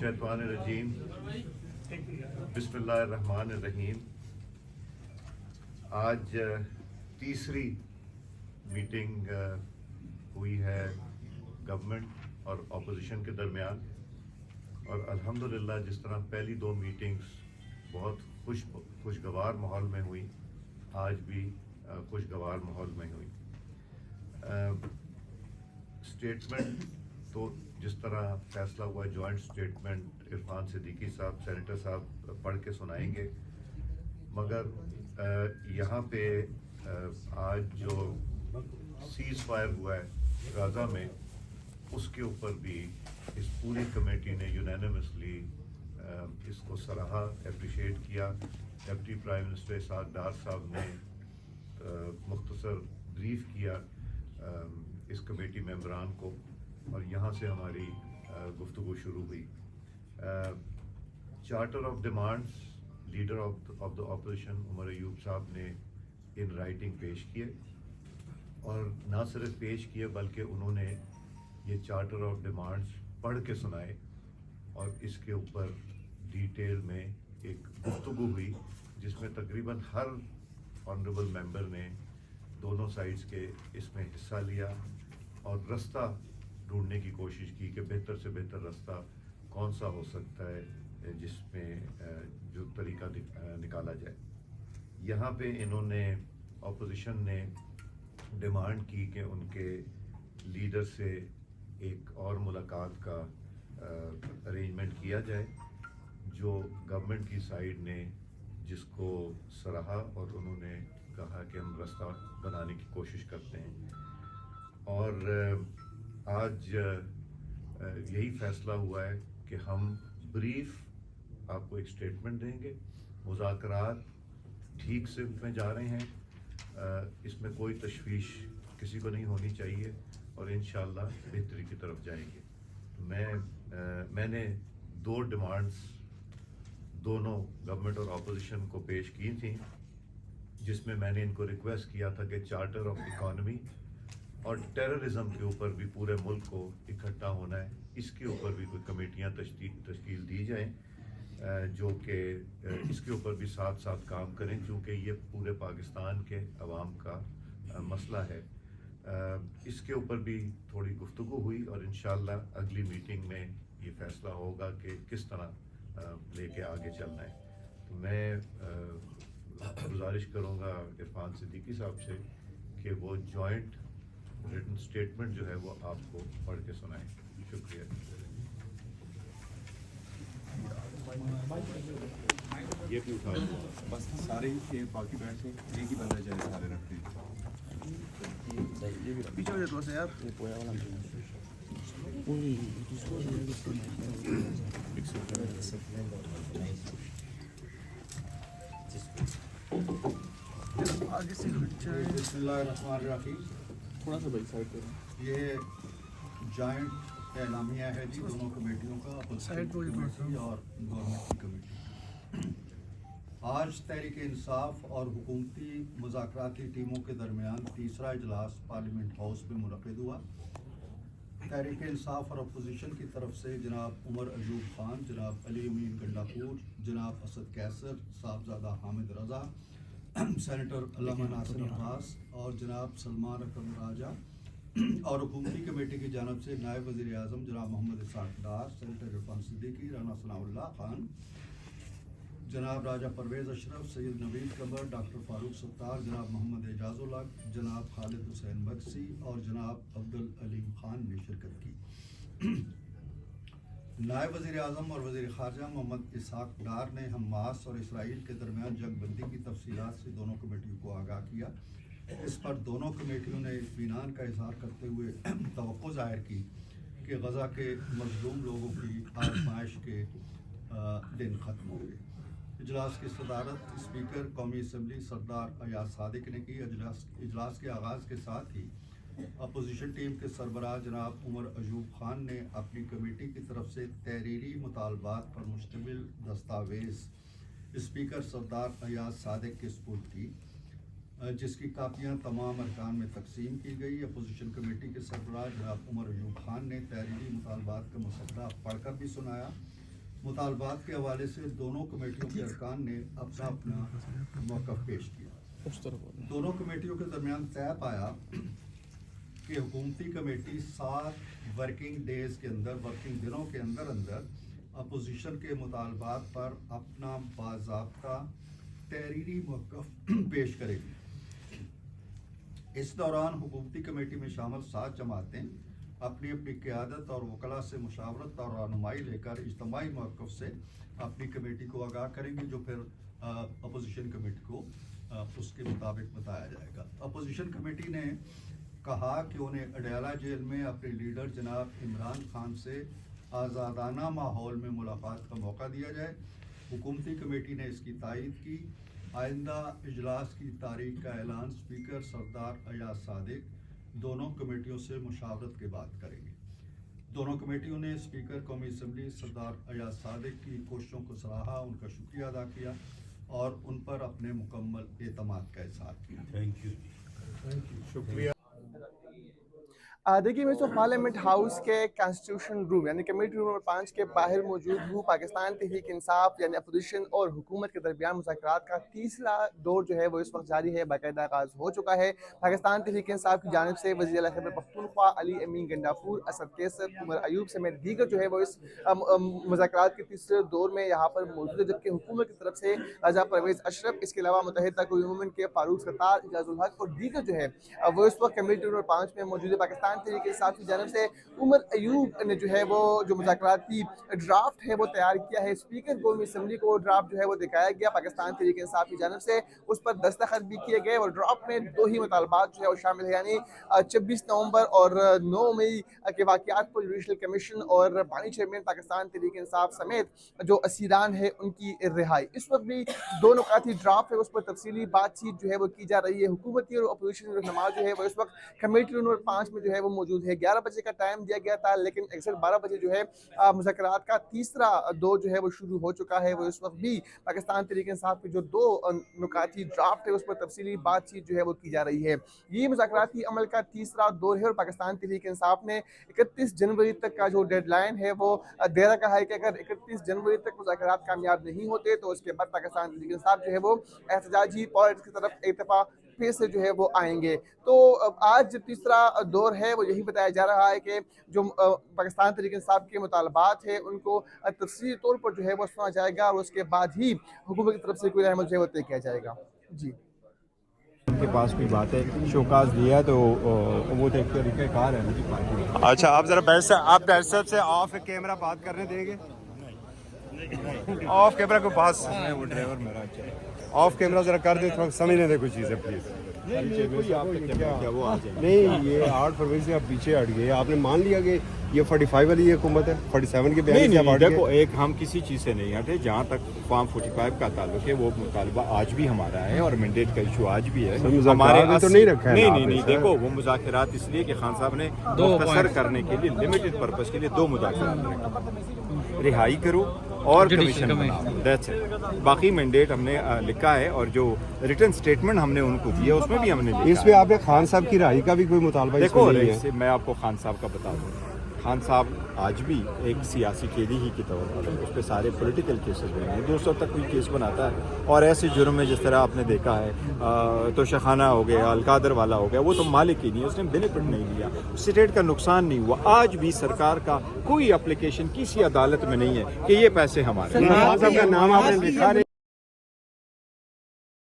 मिनश्शैतानिर्रजीम बिस्मिल्लाहिर्रहमानिर्रहीम। आज तीसरी मीटिंग हुई है गवर्नमेंट और अपोजिशन के दरमियान, और अल्हम्दुलिल्लाह जिस तरह पहली दो मीटिंग्स बहुत खुशगवार माहौल में हुई, आज भी खुशगवार माहौल में हुई। स्टेटमेंट तो जिस तरह फैसला हुआ, जॉइंट स्टेटमेंट इरफान सिद्दीकी साहब सेनेटर साहब पढ़ के सुनाएंगे, मगर यहाँ पे आज जो सीज़ फायर हुआ है गाज़ा में, उसके ऊपर भी इस पूरी कमेटी ने यूनानिमसली इसको सराहा, एप्रिशिएट किया। डिप्टी प्राइम मिनिस्टर इसाक डार साहब ने मुख्तसर ब्रीफ किया इस कमेटी मेंबरान को, और यहाँ से हमारी गुफ्तगू शुरू हुई। Charter of demands leader of the opposition Umar Ayub साहब ने इन राइटिंग पेश किए, और ना सिर्फ पेश किए बल्कि उन्होंने ये चार्टर ऑफ डिमांड्स पढ़ के सुनाए, और इसके ऊपर डिटेल में एक गुफ्तगू हुई जिसमें तकरीबन हर ऑनरेबल मेंबर ने दोनों साइड्स के इसमें हिस्सा लिया और रास्ता ढूंढने की कोशिश की कि बेहतर से बेहतर रास्ता कौन सा हो सकता है जिसमें जो तरीका निकाला जाए। यहाँ पे इन्होंने अपोजिशन ने डिमांड की कि उनके लीडर से एक और मुलाकात का अरेंजमेंट किया जाए, जो गवर्नमेंट की साइड ने जिसको सराहा, और उन्होंने कहा कि हम रास्ता बनाने की कोशिश करते हैं। और आज यही फैसला हुआ है कि हम ब्रीफ आपको एक स्टेटमेंट देंगे। मुज़ाकरात ठीक से में जा रहे हैं, इसमें कोई तशवीश किसी को नहीं होनी चाहिए, और इंशाअल्लाह बेहतरी की तरफ जाएंगे। मैंने दो डिमांड्स दोनों गवर्नमेंट और अपोजिशन को पेश की थी, जिसमें मैंने इनको रिक्वेस्ट किया था कि चार्टर ऑफ इकॉनमी और टेररिज्म के ऊपर भी पूरे मुल्क को इकट्ठा होना है, इसके ऊपर भी कोई कमेटियाँ तश्कील दी जाएं, जो कि इसके ऊपर भी साथ साथ काम करें, क्योंकि ये पूरे पाकिस्तान के अवाम का मसला है। इसके ऊपर भी थोड़ी गुफ्तगू हुई, और इंशाअल्लाह अगली मीटिंग में ये फैसला होगा कि किस तरह लेके आगे चलना है। तो मैं गुजारिश करूँगा इरफान सिद्दीकी साहब से कि वो जॉइंट रिटन स्टेटमेंट जो है वो आपको पढ़ के सुनाएं। शुक्रिया। ये भी उठा बस सारे ही बाकी बैठ के एक ही बंदा जाए, सारे रखते हैं। पीछे हो जाए थोड़ा सा यार। आगे से बिस्मिल्लाहिर्रहमानिर्रहीम। थोड़ा सा भाई साइड करो। ये जॉइंट एलामिया है जी दोनों कमेटियों का, साइड कमेटी और गवर्नमेंट की कमेटी। आज तहरीक इंसाफ और हुकूमती मुज़ाकराती टीमों के दरमियान तीसरा इजलास पार्लियामेंट हाउस में मुनक़िद हुआ। तहरीक इंसाफ और अपोजिशन की तरफ से जनाब उमर अयूब खान, जनाब अली अमीन गंडापुर, जनाब असद कैसर, साहबजादा हामिद रज़ा, सेनेटर अल्लामा नासिर अब्बास और जनाब सलमान अकरम राजा, और हुकूमती कमेटी की जानब से नायब वज़ीर आज़म जनाब मोहम्मद इसाक डार, सेनेटर इरफान सिद्दीकी, राना सनाउल्लाह खान, जनाब राजा परवेज़ अशरफ, सैयद नवीद कमर, डॉक्टर फारूक सत्तार, जनाब मोहम्मद एजाज़ुल हक, जनाब खालिद हुसैन बक्सी और जनाब अब्दुल अलीम खान ने शिरकत की। नायब वज़ीर आज़म और वज़ीर ख़ारजा मोहम्मद इसाक डार ने हमास और इसराइल के दरमियान जंगबंदी की तफसीलात से दोनों कमेटियों को आगाह किया। इस पर दोनों कमेटियों ने इत्मीनान का इज़हार करते हुए तवक्को ज़ाहिर की कि गज़ा के मज़लूम लोगों की आज़माइश के दिन ख़त्म होंगे। इजलास की सदारत स्पीकर कौमी असम्बली सरदार अयाज सादिक ने की। इजलास के आगाज़ के साथ ही अपोजिशन टीम के सरबराह जनाब उमर अयूब खान ने अपनी कमेटी की तरफ से तहरीरी मुतालबात पर मुश्तमिल दस्तावेज़ स्पीकर सरदार अयाज सादिक के सुपुर्द की, जिसकी कापियाँ तमाम अरकान में तकसीम की गई। अपोजिशन कमेटी के सरबराह जनाब उमर अयूब खान ने तहरीरी मुतालबात का मसौदा पढ़कर भी सुनाया। मुतालबात के हवाले से दोनों कमेटियों के अरकान ने अपना अपना मौक़िफ़ पेश किया। दोनों कमेटियों के दरमियान तय पाया कि हुकूमती कमेटी 7 वर्किंग डेज़ के अंदर, वर्किंग दिनों के अंदर अपोजिशन के मुतालबात पर अपना बाज़ाब्ता तहरीरी मौक़िफ़ पेश करेगी। इस दौरान हुकूमती कमेटी में शामिल 7 जमातें अपनी अपनी क़यादत और वकला से मुशावरत और रहनुमाई लेकर इज्तिमाई मौक़िफ़ से अपनी कमेटी को आगाह करेंगी, जो फिर अपोजिशन कमेटी को उसके मुताबिक बताया जाएगा। अपोजिशन कमेटी ने कहा कि उन्हें अडयाला जेल में अपने लीडर जनाब इमरान खान से आज़ादाना माहौल में मुलाकात का मौका दिया जाए। हुकूमती कमेटी ने इसकी तायीद की। आइंदा इजलास की तारीख का ऐलान स्पीकर सरदार अयाज सादिक दोनों कमेटियों से मुशावरत के बाद करेंगे। दोनों कमेटियों ने स्पीकर कौमी असम्बली सरदार अयाज सादिक की कोशिशों को सराहा, उनका शुक्रिया अदा किया और उन पर अपने मुकम्मल एतमाद का इज़हार किया। थैंक यू, शुक्रिया। देखिए, मैं तो पार्लियामेंट हाउस के कॉन्स्टिट्यूशन रूम यानी कमेटी रूम नंबर 5 के बाहर मौजूद हूँ। पाकिस्तान तहरीक इंसाफ यानी अपोजिशन और हुकूमत के दरमियान मुज़ाकरात का तीसरा दौर जो है वो इस वक्त जारी है, बाकायदा आगाज़ हो चुका है। पाकिस्तान तहरीक इंसाफ की जानिब से वज़ीर आला खैबर पख्तूनख्वा अली अमीन गंडाफूर, असद कैसर, उमर अयूब समेत दीगर जो है वो इस मुज़ाकरात के तीसरे दौर में यहाँ पर मौजूद है, जबकि हुकूमत की तरफ से राजा परवेज़ अशरफ, इसके अलावा मुत्तहिदा क़ौमी के फारूक सत्तार, इजाज़ुल हक और दीगर जो है वो इस वक्त कमेटी नंबर 5 में मौजूद है। पाकिस्तान तहरीक इंसाफ की जानिब से उमर अयूब ने जो है वो जो मुज़ाकराती ड्राफ्ट है वो तैयार किया है। स्पीकर कौमी असम्बली को ड्राफ्ट जो है वो दिखाया गया। पाकिस्तान तहरीक इंसाफ की जानिब से उस पर दस्तखत भी किए गए और ड्राफ्ट में 2 ही मुतालबात जो है वो शामिल है, यानी 26 नवंबर और 9 मई के वाक़यात पर जुडिशल कमीशन और बानी चेयरमैन पाकिस्तान तहरीक इंसाफ समेत जो असीरान है उनकी रिहाई। इस वक्त भी 2 नुकाती ड्राफ्ट है उस पर तफसीली बातचीत जो है वो की जा रही है। हुकूमती और अपोजिशन रहनुमा जो है वो इस वक्त कमेटी नंबर 5 में जो है वो मौजूद है। 11 बजे का टाइम दिया गया था, लेकिन एक्सैक्ट 12 बजे जो है मुज़ाकरात का तीसरा दौर जो है वो शुरू हो चुका है। वो इस वक्त भी पाकिस्तान तहरीक इंसाफ के जो 2 नुकाती ड्राफ्ट है उस पर तफसीली बातचीत जो है वो की जा रही है। ये मुज़ाकराती अमल का तीसरा दौर है और पाकिस्तान तहरीक इंसाफ ने 31 जनवरी तक का जो डेडलाइन है वो दे रखा है कि अगर 31 जनवरी तक मुज़ाकरात कामयाब नहीं होते तो उसके बाद पाकिस्तान तहरीक इंसाफ जो है वो एहतजाजी पॉलिटिक्स की तरफ एक दफ़ा फिर से जो है वो आएंगे। तो आज तीसरा दौर है वो यही बताया जा रहा है कि जो पाकिस्तान तहरीक इंसाफ के मुतालबात है उनको तफसीली तौर पर जो है वो सुना जाएगा और उसके बाद ही हुकूमत की तरफ से कोई अमल जो है वो तय किया जाएगा। जी, उनके पास कोई बात है, शोकाज दिया तो वो तो एक तरीक़ाकार है उनकी पार्टी। अच्छा, आप ज़रा बैठ साहब से ऑफ कैमरा बात करने देंगे? ऑफ कैमरा को पास वो ड्राइवर मेरा ऑफ कैमरा ज़रा कर दे, थोड़ा समझने दे कुछ चीज़ें प्लीज़। नहीं, ये 8 फरवरी से आप पीछे हट गए। आपने मान लिया कि ये 45 वाली हुकूमत है, 47 के बयान नहीं, देखो, एक हम किसी चीज़ से नहीं हटे। जहाँ तक फॉर्म 45 का ताल्लुक है वो मुतालबा आज भी हमारा है और मैंडेट का इशू आज भी है। हमारे तो नहीं रखा है। नहीं, देखो, वो मुज़ाकरात इसलिए कि खान साहब ने मुख्तसर करने के लिए, लिमिटेड पर्पस के लिए 2 मुज़ाकरात रखे, रिहाई करो और कमीशन बनाओ, दैट्स इट। बाकी मैंडेट हमने लिखा है और जो रिटन स्टेटमेंट हमने उनको दिया उसमें भी हमने लिखा। इसमें आपने खान साहब की रिहाई का भी कोई मुतालबा देखो, नहीं है? मैं आपको खान साहब का बता दूँ, खान साहब आज भी एक सियासी कैदी ही की तौर पर उस पर सारे पॉलिटिकल केसेस बने हैं। 200 तक कोई केस बनाता है और ऐसे जुर्म में जिस तरह आपने देखा है तो शखाना हो गया, अलकादर वाला हो गया, वो तो मालिक ही नहीं है, उसने बेनिफिट नहीं लिया, स्टेट का नुकसान नहीं हुआ। आज भी सरकार का कोई एप्लीकेशन किसी अदालत में नहीं है कि ये पैसे हमारे। खान साहब का नाम आपने लिखा नहीं।